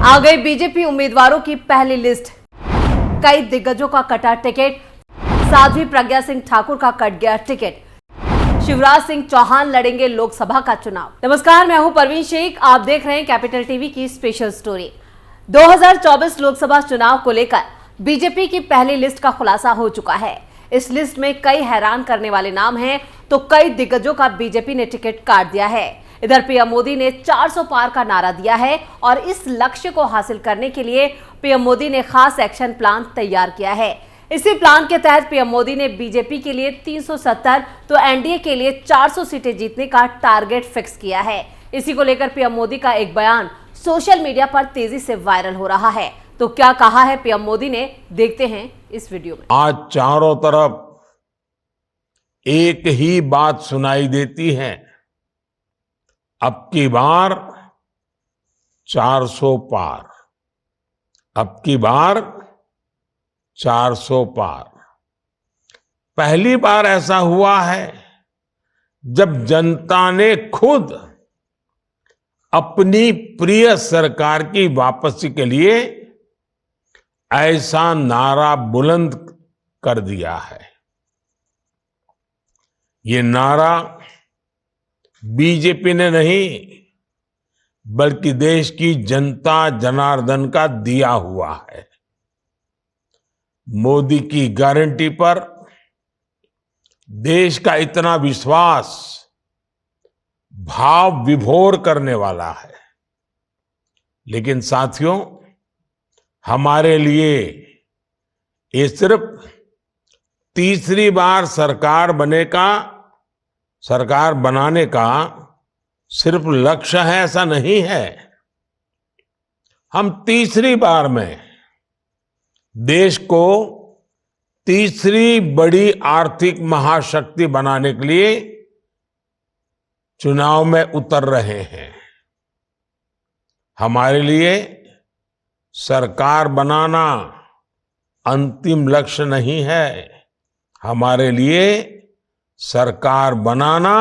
आ गई बीजेपी उम्मीदवारों की पहली लिस्ट। कई दिग्गजों का कटा टिकट। साध्वी प्रज्ञा सिंह ठाकुर का कट गया टिकट। शिवराज सिंह चौहान लड़ेंगे लोकसभा का चुनाव। नमस्कार, मैं हूं परवीन शेख। आप देख रहे हैं कैपिटल टीवी की स्पेशल स्टोरी। 2024 लोकसभा चुनाव को लेकर बीजेपी की पहली लिस्ट का खुलासा हो चुका है। इस लिस्ट में कई हैरान करने वाले नाम हैं, तो कई दिग्गजों का बीजेपी ने टिकट काट दिया है। इधर पीएम मोदी ने 400 पार का नारा दिया है और इस लक्ष्य को हासिल करने के लिए पीएम मोदी ने खास एक्शन प्लान तैयार किया है। इसी प्लान के तहत पीएम मोदी ने बीजेपी के लिए 370 तो एनडीए के लिए 400 सीटें जीतने का टारगेट फिक्स किया है। इसी को लेकर पीएम मोदी का एक बयान सोशल मीडिया पर तेजी से वायरल हो रहा है। तो क्या कहा है पीएम मोदी ने, देखते हैं इस वीडियो में। आज चारों तरफ एक ही बात सुनाई देती है, अब की बार 400 पार, अब की बार 400 पार। पहली बार ऐसा हुआ है जब जनता ने खुद अपनी प्रिय सरकार की वापसी के लिए ऐसा नारा बुलंद कर दिया है। ये नारा बीजेपी ने नहीं, बल्कि देश की जनता जनार्दन का दिया हुआ है। मोदी की गारंटी पर देश का इतना विश्वास भाव विभोर करने वाला है। लेकिन साथियों, हमारे लिए ये सिर्फ तीसरी बार सरकार बनाने का सिर्फ लक्ष्य है, ऐसा नहीं है। हम तीसरी बार में देश को तीसरी बड़ी आर्थिक महाशक्ति बनाने के लिए चुनाव में उतर रहे हैं। हमारे लिए सरकार बनाना अंतिम लक्ष्य नहीं है, हमारे लिए सरकार बनाना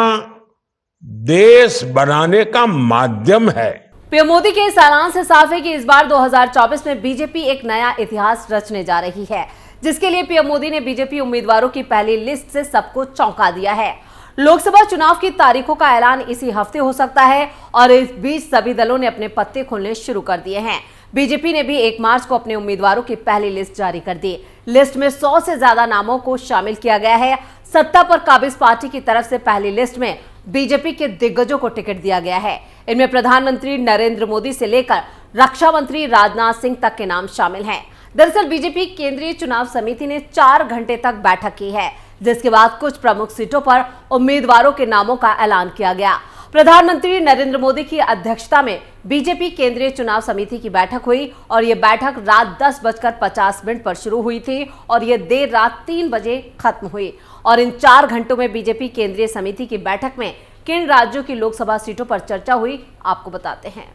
देश बनाने का माध्यम है। पीएम मोदी के इस ऐलान से साफ है कि इस बार 2024 में बीजेपी एक नया इतिहास रचने जा रही है, जिसके लिए पीएम मोदी ने बीजेपी उम्मीदवारों की पहली लिस्ट से सबको चौंका दिया है। लोकसभा चुनाव की तारीखों का ऐलान इसी हफ्ते हो सकता है और इस बीच सभी दलों ने अपने पत्ते खोलने शुरू कर दिए हैं। बीजेपी ने भी 1 मार्च को अपने उम्मीदवारों की पहली लिस्ट जारी कर दी। लिस्ट में 100 से ज्यादा नामों को शामिल किया गया है। सत्ता पर काबिज पार्टी की तरफ से पहली लिस्ट में बीजेपी के दिग्गजों को टिकट दिया गया है। इनमें प्रधानमंत्री नरेंद्र मोदी से लेकर रक्षा मंत्री राजनाथ सिंह तक के नाम शामिल हैं। दरअसल बीजेपी केंद्रीय चुनाव समिति ने 4 घंटे तक बैठक की है, जिसके बाद कुछ प्रमुख सीटों पर उम्मीदवारों के नामों का ऐलान किया गया। प्रधानमंत्री नरेंद्र मोदी की अध्यक्षता में बीजेपी केंद्रीय चुनाव समिति की बैठक हुई और ये बैठक रात 10:50 पर शुरू हुई थी और ये देर रात 3 बजे खत्म हुई। और इन 4 घंटों में बीजेपी केंद्रीय समिति की बैठक में किन राज्यों की लोकसभा सीटों पर चर्चा हुई, आपको बताते हैं।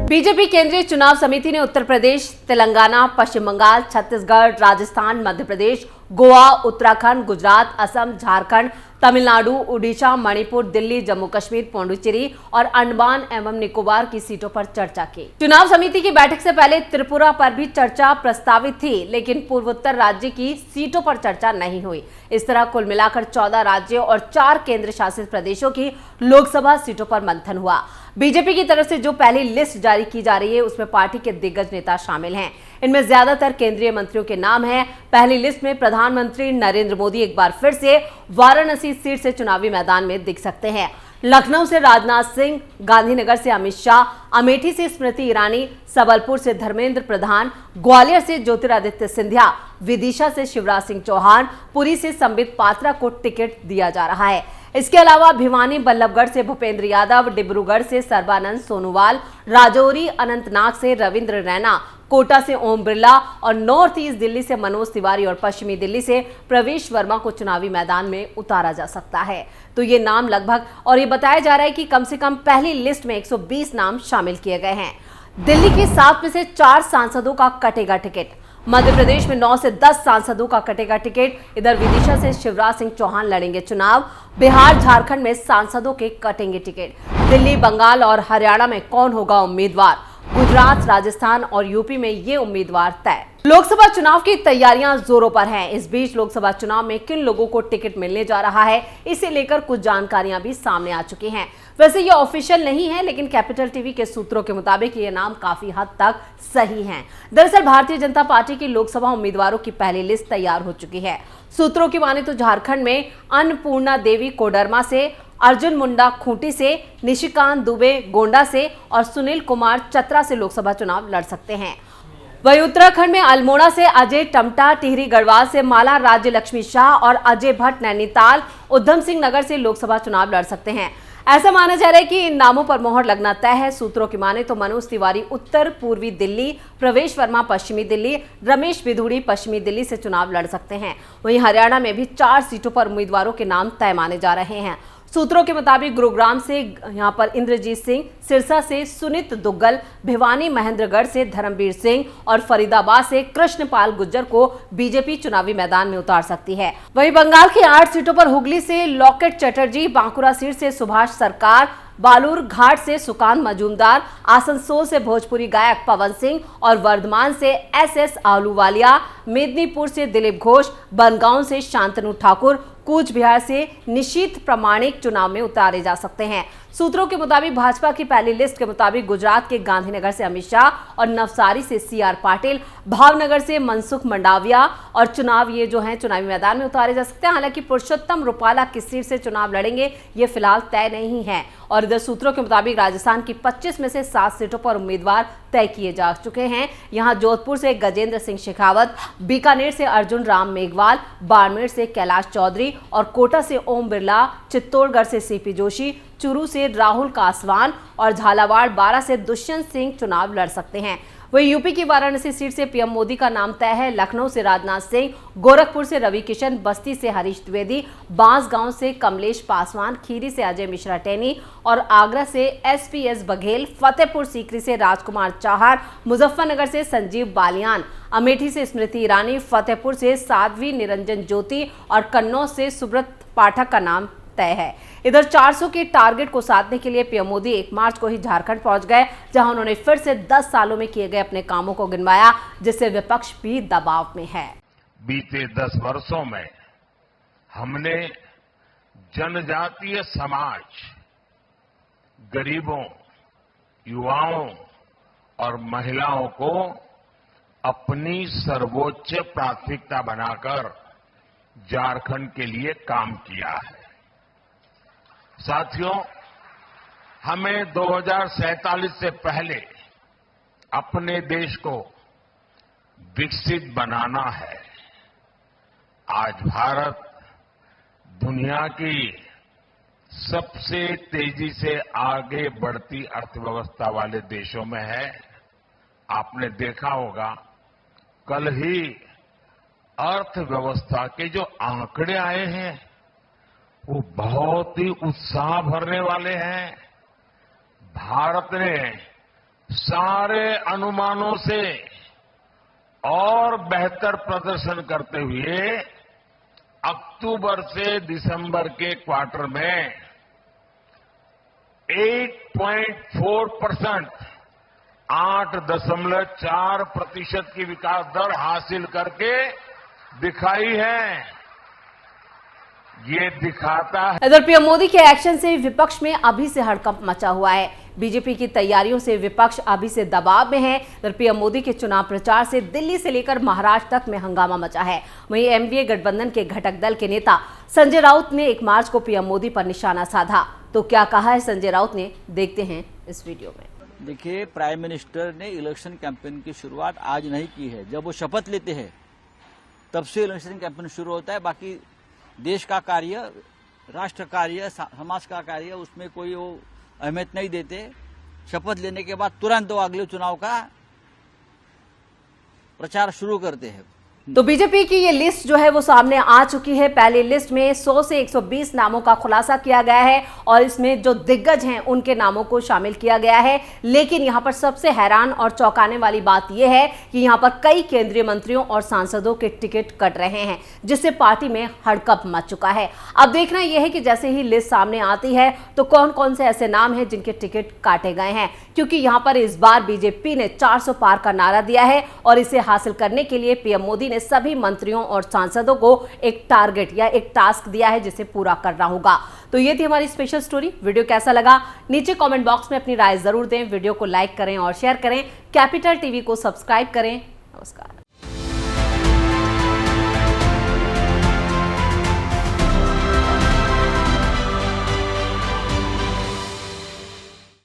बीजेपी केंद्रीय चुनाव समिति ने उत्तर प्रदेश, तेलंगाना, पश्चिम बंगाल, छत्तीसगढ़, राजस्थान, मध्य प्रदेश, गोवा, उत्तराखंड, गुजरात, असम, झारखंड, तमिलनाडु, उड़ीसा, मणिपुर, दिल्ली, जम्मू कश्मीर, पौंडुचेरी और अंडमान एवं निकोबार की सीटों पर चर्चा की। चुनाव समिति की बैठक से पहले त्रिपुरा पर भी चर्चा प्रस्तावित थी, लेकिन पूर्वोत्तर राज्य की सीटों पर चर्चा नहीं हुई। इस तरह कुल मिलाकर 14 राज्यों और 4 केंद्र शासित प्रदेशों की लोकसभा सीटों पर मंथन हुआ। बीजेपी की तरफ से जो पहली लिस्ट जारी की जा रही है, उसमें पार्टी के दिग्गज नेता शामिल हैं। इनमें ज्यादातर केंद्रीय मंत्रियों के नाम हैं। पहली लिस्ट में प्रधानमंत्री नरेंद्र मोदी एक बार फिर से वाराणसी सीट से चुनावी मैदान में दिख सकते हैं। लखनऊ से राजनाथ सिंह, गांधीनगर से अमित शाह, अमेठी से स्मृति ईरानी, सबलपुर से धर्मेंद्र प्रधान, ग्वालियर से ज्योतिरादित्य सिंधिया, विदिशा से शिवराज सिंह चौहान, पुरी से संबित पात्रा को टिकट दिया जा रहा है। इसके अलावा भिवानी बल्लभगढ़ से भूपेंद्र यादव, डिब्रूगढ़ से सर्बानंद सोनोवाल, राजौरी अनंतनाग से रविंद्र रैना, कोटा से ओम बिरला और नॉर्थ ईस्ट दिल्ली से मनोज तिवारी और पश्चिमी दिल्ली से प्रवेश वर्मा को चुनावी मैदान में उतारा जा सकता है। तो ये नाम लगभग, और ये बताया जा रहा है कि कम से कम पहली लिस्ट में 120 नाम शामिल किए गए हैं। दिल्ली की 7 में से 4 सांसदों का कटेगा टिकट। मध्य प्रदेश में 9 से 10 सांसदों का कटेगा टिकट। इधर विदिशा से शिवराज सिंह चौहान लड़ेंगे चुनाव। बिहार, झारखंड में सांसदों के कटेंगे टिकट। दिल्ली, बंगाल और हरियाणा में कौन होगा उम्मीदवार? गुजरात, राजस्थान और यूपी में ये उम्मीदवार तय। लोकसभा चुनाव की तैयारियां जोरों पर हैं। इस बीच लोकसभा चुनाव में किन लोगों को टिकट मिलने जा रहा है, इसे लेकर कुछ जानकारियां भी सामने आ चुकी हैं। वैसे ये ऑफिशियल नहीं है, लेकिन कैपिटल टीवी के सूत्रों के मुताबिक ये नाम काफी हद तक सही हैं। दरअसल भारतीय जनता पार्टी की लोकसभा उम्मीदवारों की पहली लिस्ट तैयार हो चुकी है। सूत्रों की माने तो झारखंड में अन्नपूर्णा देवी कोडरमा से, अर्जुन मुंडा खूंटी से, निशिकांत दुबे गोंडा से और सुनील कुमार चतरा से लोकसभा चुनाव लड़ सकते हैं। वहीं उत्तराखंड में अल्मोड़ा से अजय टमटा, टिहरी गढ़वाल से माला राज्य लक्ष्मी शाह और अजय भट्ट नैनीताल, उधम सिंह नगर से लोकसभा चुनाव लड़ सकते हैं। ऐसा माना जा रहा है कि इन नामों पर मोहर लगना तय है। सूत्रों की माने तो मनोज तिवारी उत्तर पूर्वी दिल्ली, प्रवेश वर्मा पश्चिमी दिल्ली, रमेश बिधूड़ी पश्चिमी दिल्ली से चुनाव लड़ सकते हैं। वहीं हरियाणा में भी 4 सीटों पर उम्मीदवारों के नाम तय माने जा रहे हैं। सूत्रों के मुताबिक गुरुग्राम से यहां पर इंद्रजीत सिंह, सिरसा से सुनीत दुग्गल, भिवानी महेंद्रगढ़ से धर्मवीर सिंह और फरीदाबाद से कृष्णपाल गुर्जर को बीजेपी चुनावी मैदान में उतार सकती है। वहीं बंगाल की 8 सीटों पर हुगली से लॉकेट चटर्जी, बांकुरा सीट से सुभाष सरकार, बालूर घाट से सुकांत मजूमदार, आसनसोल से भोजपुरी गायक पवन सिंह और वर्धमान से एसएस आहलूवालिया, मेदिनीपुर से दिलीप घोष, बनगांव से शांतनु ठाकुर, कूच बिहार से निशीथ प्रामाणिक चुनाव में उतारे जा सकते हैं। सूत्रों के मुताबिक भाजपा की पहली लिस्ट के मुताबिक गुजरात के गांधीनगर से अमित शाह और नवसारी से सीआर पाटिल, भावनगर से मनसुख मंडाविया और चुनावी मैदान में उतारे जा सकते हैं। हालांकि पुरुषोत्तम रुपाला किस सीट से चुनाव लड़ेंगे ये फिलहाल तय नहीं है। और इधर सूत्रों के मुताबिक राजस्थान की 25 में से 7 सीटों पर उम्मीदवार तय किए जा चुके हैं। यहाँ जोधपुर से गजेंद्र सिंह शेखावत, बीकानेर से अर्जुन राम मेघवाल, बाड़मेर से कैलाश चौधरी और कोटा से ओम बिरला, चित्तौड़गढ़ से सीपी जोशी, चूरू से राहुल कासवान और झालावाड़ 12 से दुष्यंत सिंह चुनाव लड़ सकते हैं। वहीं यूपी की वाराणसी सीट से पीएम मोदी का नाम तय है। लखनऊ से राजनाथ सिंह, गोरखपुर से रवि किशन, बस्ती से हरीश द्विवेदी, बांसगांव से कमलेश पासवान, खीरी से अजय मिश्रा टेनी और आगरा से एसपीएस बघेल, फतेहपुर सीकरी से राजकुमार चाहर, मुजफ्फरनगर से संजीव बालियान, अमेठी से स्मृति ईरानी, फतेहपुर से साध्वी निरंजन ज्योति और कन्नौज से सुब्रत पाठक का नाम तय है। इधर 400 के टारगेट को साधने के लिए पीएम मोदी 1 मार्च को ही झारखंड पहुंच गए, जहां उन्होंने फिर से 10 सालों में किए गए अपने कामों को गिनवाया, जिससे विपक्ष भी दबाव में है। बीते 10 वर्षों में हमने जनजातीय समाज, गरीबों, युवाओं और महिलाओं को अपनी सर्वोच्च प्राथमिकता बनाकर झारखंड के लिए काम किया है। साथियों, हमें 2047 से पहले अपने देश को विकसित बनाना है। आज भारत दुनिया की सबसे तेजी से आगे बढ़ती अर्थव्यवस्था वाले देशों में है। आपने देखा होगा, कल ही अर्थव्यवस्था के जो आंकड़े आए हैं वो बहुत ही उत्साह भरने वाले हैं। भारत ने सारे अनुमानों से और बेहतर प्रदर्शन करते हुए अक्टूबर से दिसंबर के क्वार्टर में 8.4%, 8.4% की विकास दर हासिल करके दिखाई है। ये दिखाता है। इधर पीएम मोदी के एक्शन से विपक्ष में अभी से हड़कंप मचा हुआ है। बीजेपी की तैयारियों से विपक्ष अभी से दबाव में है। इधर पीएम मोदी के चुनाव प्रचार से दिल्ली से लेकर महाराष्ट्र तक में हंगामा मचा है। वहीं एनडीए गठबंधन के घटक दल के नेता संजय राउत ने 1 मार्च को पीएम मोदी पर निशाना साधा। तो क्या कहा है संजय राउत ने, देखते हैं इस वीडियो में। देखिए, प्राइम मिनिस्टर ने इलेक्शन कैंपेन की शुरुआत आज नहीं की है। जब वो शपथ लेते हैं तब से इलेक्शन कैंपेन शुरू होता है। बाकी देश का कार्य राष्ट्र कार्य, समाज का कार्य, उसमें कोई वो अहमियत नहीं देते। शपथ लेने के बाद तुरंत वो अगले चुनाव का प्रचार शुरू करते हैं। तो बीजेपी की ये लिस्ट जो है वो सामने आ चुकी है। पहली लिस्ट में 100 से 120 नामों का खुलासा किया गया है और इसमें जो दिग्गज हैं उनके नामों को शामिल किया गया है। लेकिन यहां पर सबसे हैरान और चौंकाने वाली बात यह है कि यहां पर कई केंद्रीय मंत्रियों और सांसदों के टिकट कट रहे हैं, जिससे पार्टी में हड़कंप मच चुका है। अब देखना यह है कि जैसे ही लिस्ट सामने आती है तो कौन कौन से ऐसे नाम हैं जिनके टिकट काटे गए हैं, क्योंकि यहां पर इस बार बीजेपी ने 400 पार का नारा दिया है और इसे हासिल करने के लिए पीएम मोदी ने सभी मंत्रियों और सांसदों को एक टारगेट या एक टास्क दिया है जिसे पूरा करना होगा। तो ये थी हमारी स्पेशल स्टोरी। वीडियो कैसा लगा नीचे कमेंट बॉक्स में अपनी राय जरूर दें। वीडियो को लाइक करें और शेयर करें। कैपिटल टीवी को सब्सक्राइब करें। नमस्कार।